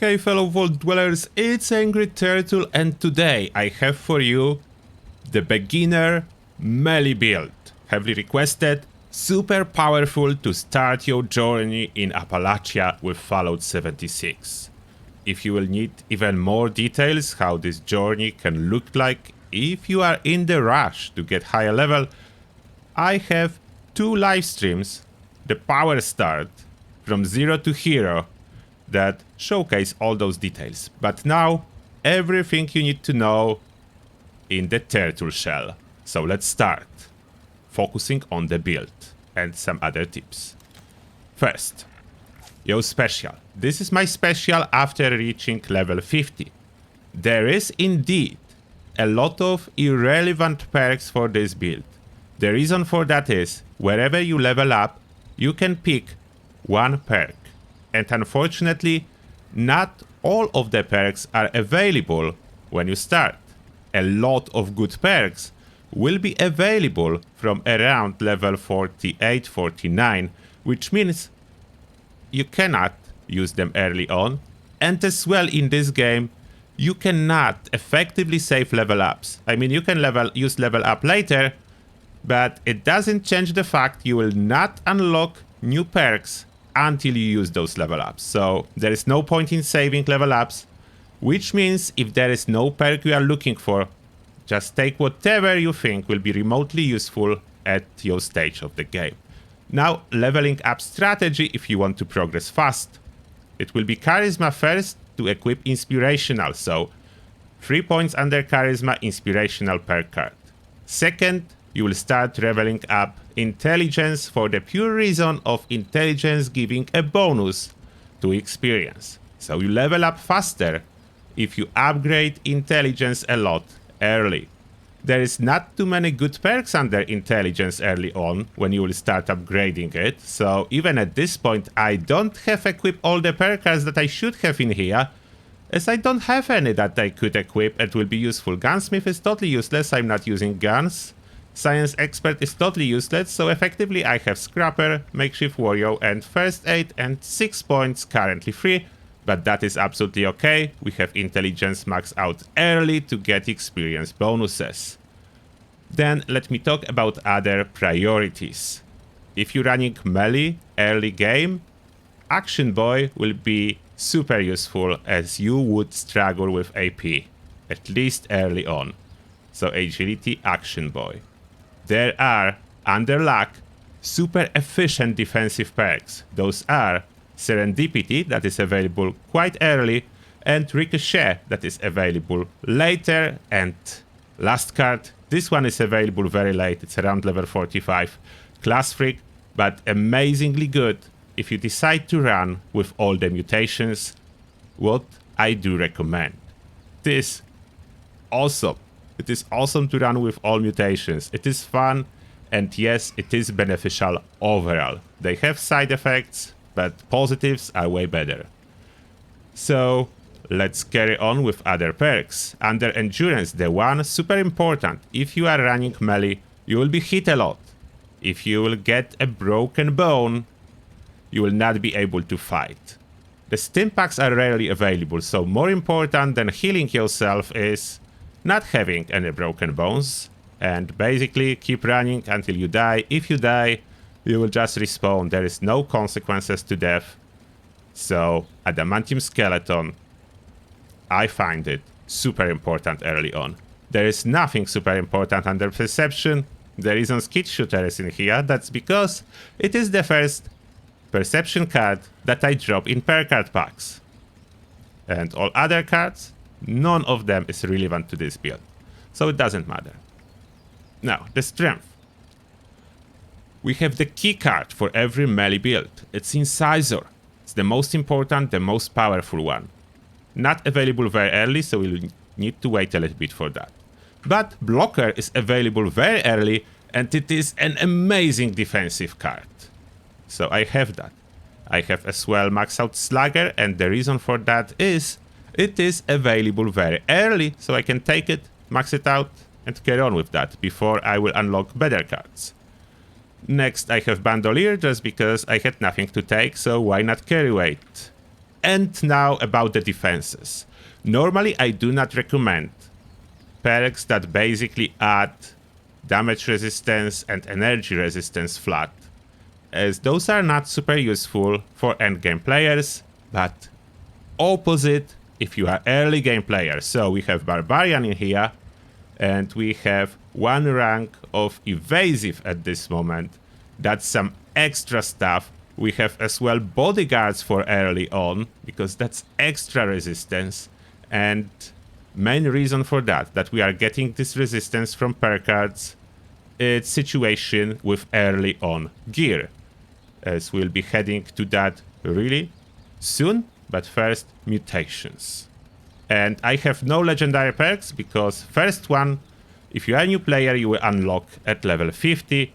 Hey fellow Vault Dwellers, it's Angry Turtle and today I have for you the beginner melee build. Heavily requested, super powerful to start your journey in Appalachia with Fallout 76. If you will need even more details how this journey can look like if you are in the rush to get higher level, I have 2 live streams, the Power Start from Zero to Hero, that showcase all those details. But now, everything you need to know in the turtle shell. So let's start, focusing on the build and some other tips. First, your special. This is my special after reaching level 50. There is indeed a lot of irrelevant perks for this build. The reason for that is, wherever you level up, you can pick one perk. And unfortunately, not all of the perks are available when you start. A lot of good perks will be available from around level 48-49, which means you cannot use them early on. And as well in this game, you cannot effectively save level ups. I mean, you can use level up later, but it doesn't change the fact you will not unlock new perks until you use those level ups. So there is no point in saving level ups, which means if there is no perk you are looking for, just take whatever you think will be remotely useful at your stage of the game. Now, leveling up strategy if you want to progress fast. It will be Charisma first to equip Inspirational, so 3 points under Charisma, Inspirational perk card. Second, you will start leveling up Intelligence for the pure reason of Intelligence giving a bonus to experience. So you level up faster if you upgrade Intelligence a lot early. There is not too many good perks under Intelligence early on when you will start upgrading it, so even at this point I don't have equipped all the perk cards that I should have in here, as I don't have any that I could equip and will be useful. Gunsmith is totally useless, I'm not using guns. Science Expert is totally useless, so effectively I have Scrapper, Makeshift Warrior and First Aid, and 6 points currently free, but that is absolutely okay. We have Intelligence max out early to get experience bonuses. Then let me talk about other priorities. If you're running melee early game, Action Boy will be super useful as you would struggle with AP, at least early on. So Agility, Action Boy. There are, under luck, super efficient defensive perks. Those are Serendipity, that is available quite early, and Ricochet, that is available later. And last card, this one is available very late, it's around level 45. Class Freak, but amazingly good if you decide to run with all the mutations, what I do recommend. This awesome. It is awesome to run with all mutations. It is fun, and yes, it is beneficial overall. They have side effects, but positives are way better. So let's carry on with other perks. Under Endurance, the one super important. If you are running melee, you will be hit a lot. If you will get a broken bone, you will not be able to fight. The stim packs are rarely available, so more important than healing yourself is not having any broken bones, and basically keep running until you die. If you die, you will just respawn. There is no consequences to death. So Adamantium Skeleton, I find it super important early on. There is nothing super important under Perception. The reason Skid Shooter is in here, that's because it is the first Perception card that I drop in per card packs. And all other cards, none of them is relevant to this build, so it doesn't matter. Now, the Strength. We have the key card for every melee build. It's Incisor. It's the most important, the most powerful one. Not available very early, so we'll need to wait a little bit for that. But Blocker is available very early, and it is an amazing defensive card. So I have that. I have as well Max Out Slugger, and the reason for that is it is available very early, so I can take it, max it out, and carry on with that before I will unlock better cards. Next I have Bandolier, just because I had nothing to take, so why not carry weight? And now about the defenses. Normally I do not recommend perks that basically add damage resistance and energy resistance flat, as those are not super useful for endgame players, but opposite if you are early game player. So we have Barbarian in here, and we have 1 rank of evasive at this moment. That's some extra stuff. We have as well bodyguards for early on, because that's extra resistance. And main reason for that we are getting this resistance from perk cards, it's situation with early on gear, as we'll be heading to that really soon. But first, mutations. And I have no legendary perks, because first one, if you are a new player, you will unlock at level 50.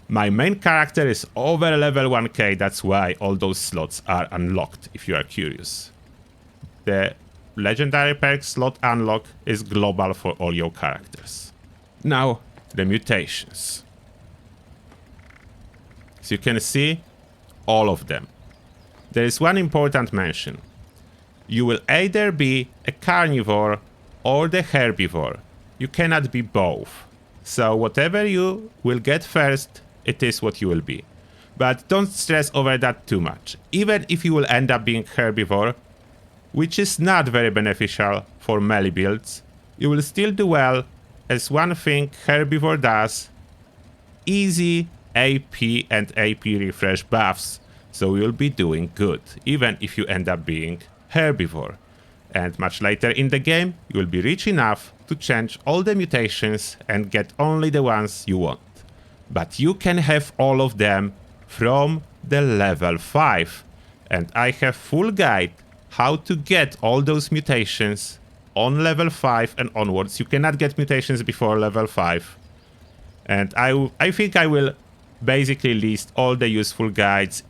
My main character is over level 1k, that's why all those slots are unlocked, if you are curious. The legendary perk slot unlock is global for all your characters. Now, the mutations. As you can see, all of them. There is one important mention. You will either be a carnivore or the herbivore. You cannot be both. So whatever you will get first, it is what you will be. But don't stress over that too much. Even if you will end up being herbivore, which is not very beneficial for melee builds, you will still do well, as one thing herbivore does, easy AP and AP refresh buffs. So you'll be doing good, even if you end up being herbivore. And much later in the game, you will be rich enough to change all the mutations and get only the ones you want. But you can have all of them from the level 5. And I have full guide how to get all those mutations on level 5 and onwards. You cannot get mutations before level 5. And I think I will basically list all the useful guides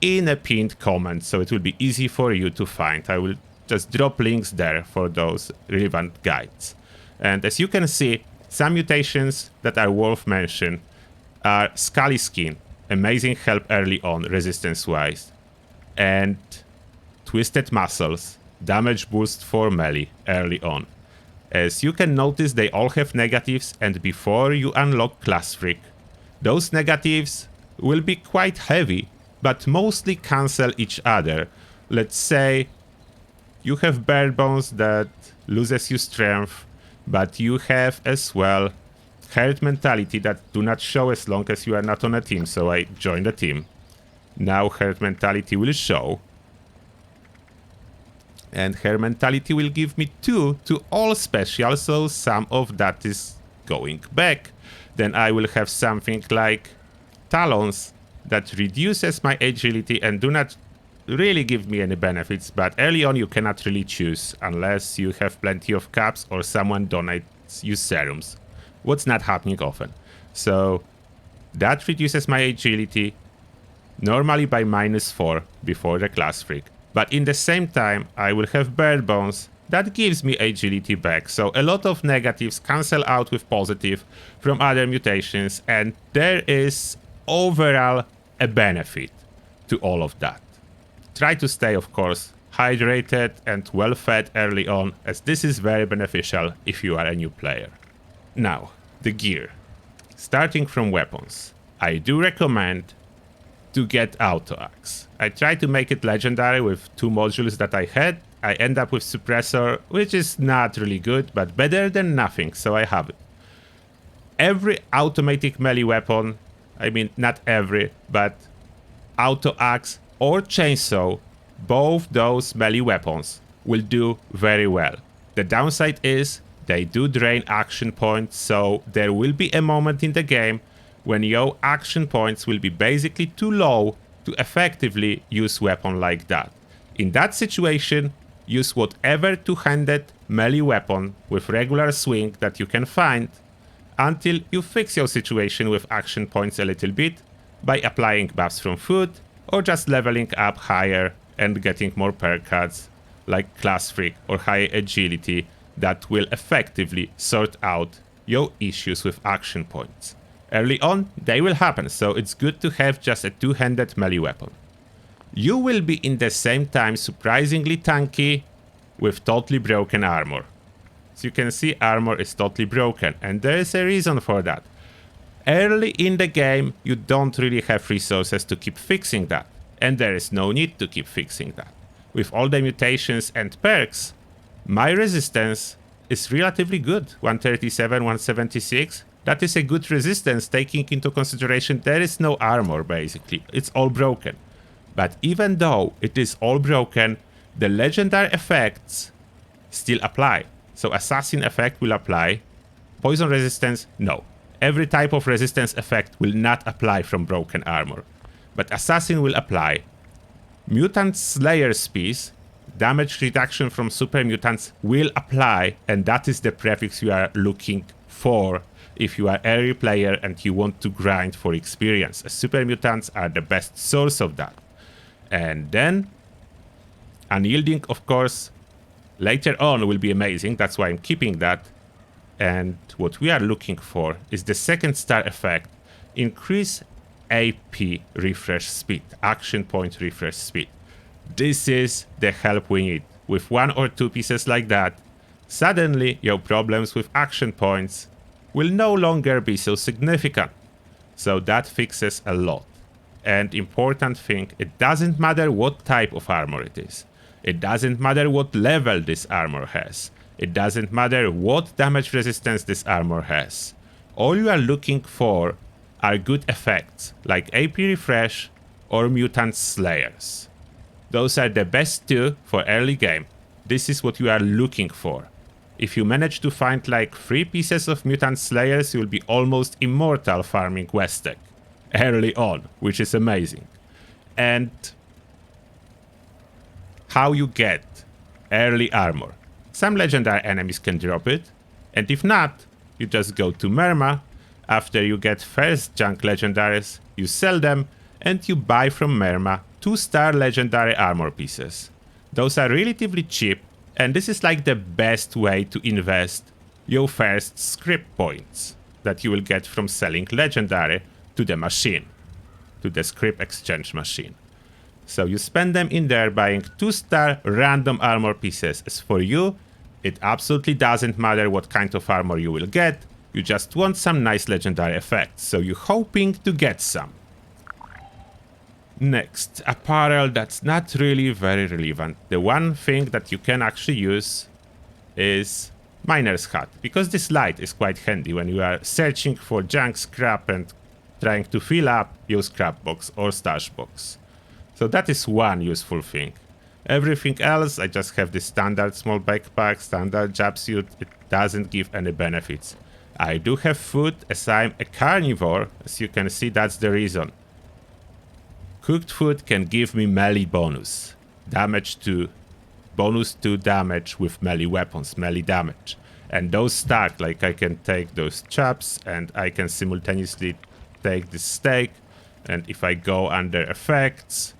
in a pinned comment, so it will be easy for you to find. I will just drop links there for those relevant guides. And as you can see, some mutations that are worth mention are Scully Skin, amazing help early on resistance wise, and Twisted Muscles, damage boost for melee early on. As you can notice, they all have negatives, and before you unlock Class Freak, those negatives will be quite heavy, but mostly cancel each other. Let's say you have Bare Bones that loses you strength, but you have as well Herd Mentality that do not show as long as you are not on a team, so I joined a team. Now Herd Mentality will show. And Herd Mentality will give me 2 to all special, so some of that is going back. Then I will have something like Talons that reduces my agility and do not really give me any benefits, but early on you cannot really choose unless you have plenty of caps or someone donates you serums, what's not happening often. So that reduces my agility normally by -4 before the Class Freak, but in the same time I will have Bare Bones that gives me agility back, so a lot of negatives cancel out with positive from other mutations, and there is overall a benefit to all of that. Try to stay, of course, hydrated and well fed early on, as this is very beneficial if you are a new player. Now, the gear. Starting from weapons, I do recommend to get Auto Axe. I tried to make it legendary with 2 modules that I had. I end up with Suppressor, which is not really good, but better than nothing, so I have it. Every automatic melee weapon, I mean not every, but Auto Axe or Chainsaw, both those melee weapons will do very well. The downside is they do drain action points, so there will be a moment in the game when your action points will be basically too low to effectively use weapon like that. In that situation, use whatever two-handed melee weapon with regular swing that you can find until you fix your situation with action points a little bit by applying buffs from food or just leveling up higher and getting more perk cards like Class Freak or high agility that will effectively sort out your issues with action points. Early on, they will happen, so it's good to have just a two-handed melee weapon. you will be in the same time surprisingly tanky with totally broken armor. So you can see armor is totally broken, and there is a reason for that. Early in the game, you don't really have resources to keep fixing that, and there is no need to keep fixing that. With all the mutations and perks, my resistance is relatively good. 137, 176. That is a good resistance, taking into consideration there is no armor, basically. It's all broken. But even though it is all broken, the legendary effects still apply. So assassin effect will apply. Poison resistance, no. Every type of resistance effect will not apply from broken armor. But assassin will apply. Mutant Slayer piece, damage reduction from super mutants will apply, and that is the prefix you are looking for if you are early player and you want to grind for experience. Super mutants are the best source of that. And then unyielding, of course, later on will be amazing. That's why I'm keeping that. And what we are looking for is the second star effect. Increase AP refresh speed, action point refresh speed. This is the help we need. With 1 or 2 pieces like that, suddenly your problems with action points will no longer be so significant. So that fixes a lot. And important thing, it doesn't matter what type of armor it is. It doesn't matter what level this armor has. It doesn't matter what damage resistance this armor has. All you are looking for are good effects, like AP refresh or mutant slayers. Those are the best 2 for early game. This is what you are looking for. If you manage to find like 3 pieces of mutant slayers, you will be almost immortal farming Westek early on, which is amazing. And how you get early armor. Some legendary enemies can drop it, and if not, you just go to Merma. After you get first junk legendaries, you sell them, and you buy from Merma 2-star legendary armor pieces. Those are relatively cheap, and this is like the best way to invest your first script points that you will get from selling legendary to the machine, to the script exchange machine. So you spend them in there buying 2-star random armor pieces. As for you, it absolutely doesn't matter what kind of armor you will get. You just want some nice legendary effects, so you're hoping to get some. Next, apparel that's not really very relevant. The one thing that you can actually use is miner's hat, because this light is quite handy when you are searching for junk scrap and trying to fill up your scrap box or stash box. So that is one useful thing. Everything else, I just have this standard small backpack, standard jumpsuit. It doesn't give any benefits. I do have food, as I'm a carnivore. As you can see, that's the reason. Cooked food can give me melee bonus. Bonus to damage with melee weapons, melee damage. And those stack, like I can take those chops and I can simultaneously take this steak. And if I go under effects,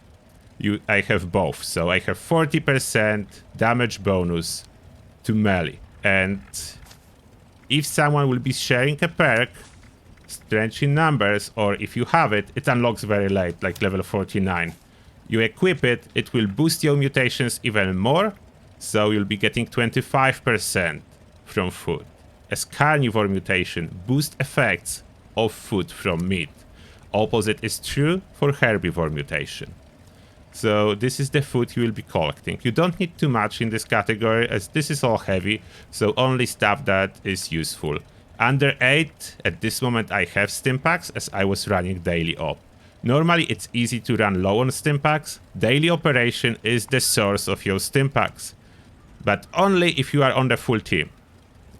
I have both. So I have 40% damage bonus to melee. And if someone will be sharing a perk, Strange in Numbers, or if you have it, it unlocks very late, like level 49. You equip it, it will boost your mutations even more, so you'll be getting 25% from food. As carnivore mutation, boost effects of food from meat. Opposite is true for herbivore mutation. So this is the food you will be collecting. You don't need too much in this category, as this is all heavy, so only stuff that is useful. Under 8, at this moment I have stimpaks, as I was running daily op. Normally it's easy to run low on stimpaks. Daily operation is the source of your stimpaks, but only if you are on the full team.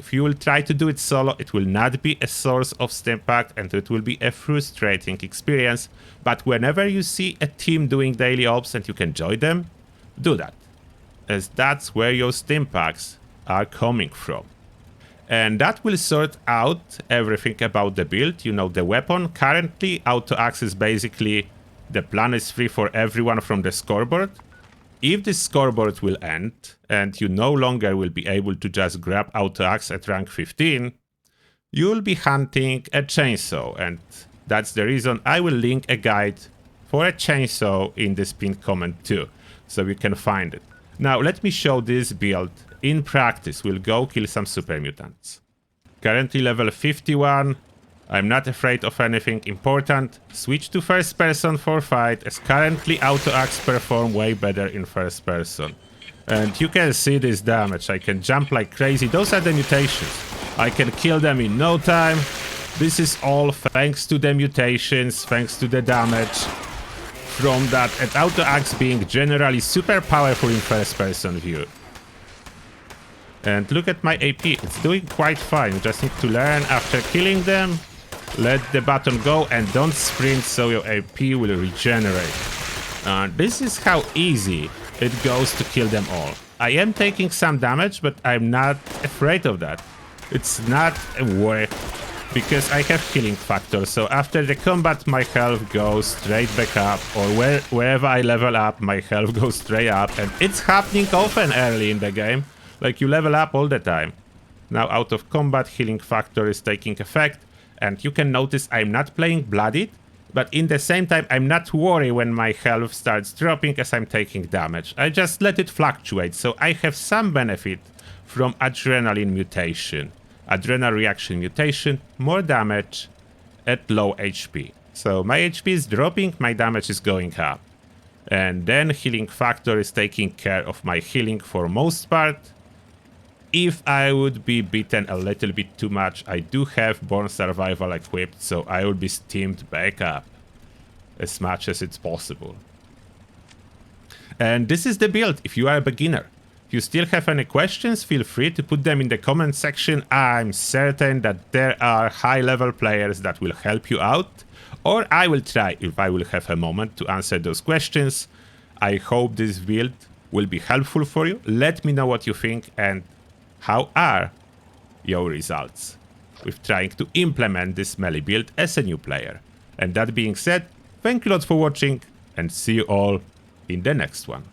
If you will try to do it solo, it will not be a source of stimpak and it will be a frustrating experience. But whenever you see a team doing daily ops and you can join them, do that, as that's where your stimpaks are coming from. And that will sort out everything about the build. You know, the weapon. Currently, auto-axe is basically the plan is free for everyone from the scoreboard. If this scoreboard will end, and you no longer will be able to just grab auto-axe at rank 15, you will be hunting a chainsaw. And that's the reason I will link a guide for a chainsaw in this pinned comment too, so you can find it. Now let me show this build in practice. We'll go kill some super mutants. Currently level 51. I'm not afraid of anything important. Switch to first person for fight, as currently auto axe perform way better in first person. And you can see this damage. I can jump like crazy. Those are the mutations. I can kill them in no time. This is all thanks to the mutations, thanks to the damage from that, and auto axe being generally super powerful in first person view. And look at my AP, it's doing quite fine. Just need to learn after killing them. Let the button go and don't sprint so your AP will regenerate. This is how easy it goes to kill them all. I am taking some damage, but I'm not afraid of that. It's not a worry, because I have healing factor, so after the combat my health goes straight back up, or wherever I level up my health goes straight up, and it's happening often early in the game, like you level up all the time. Now out of combat healing factor is taking effect, and you can notice I'm not playing bloodied, but in the same time I'm not worried when my health starts dropping as I'm taking damage. I just let it fluctuate, so I have some benefit from adrenaline mutation. Adrenal reaction mutation, more damage at low HP. So my HP is dropping, my damage is going up. And then healing factor is taking care of my healing for most part. If I would be beaten a little bit too much, I do have Born Survival equipped, so I will be steamed back up as much as it's possible. And this is the build if you are a beginner. If you still have any questions, feel free to put them in the comment section. I'm certain that there are high-level players that will help you out, or I will try, if I will have a moment, to answer those questions. I hope this build will be helpful for you. Let me know what you think and how are your results with trying to implement this melee build as a new player. And that being said, thank you a lot for watching, and see you all in the next one.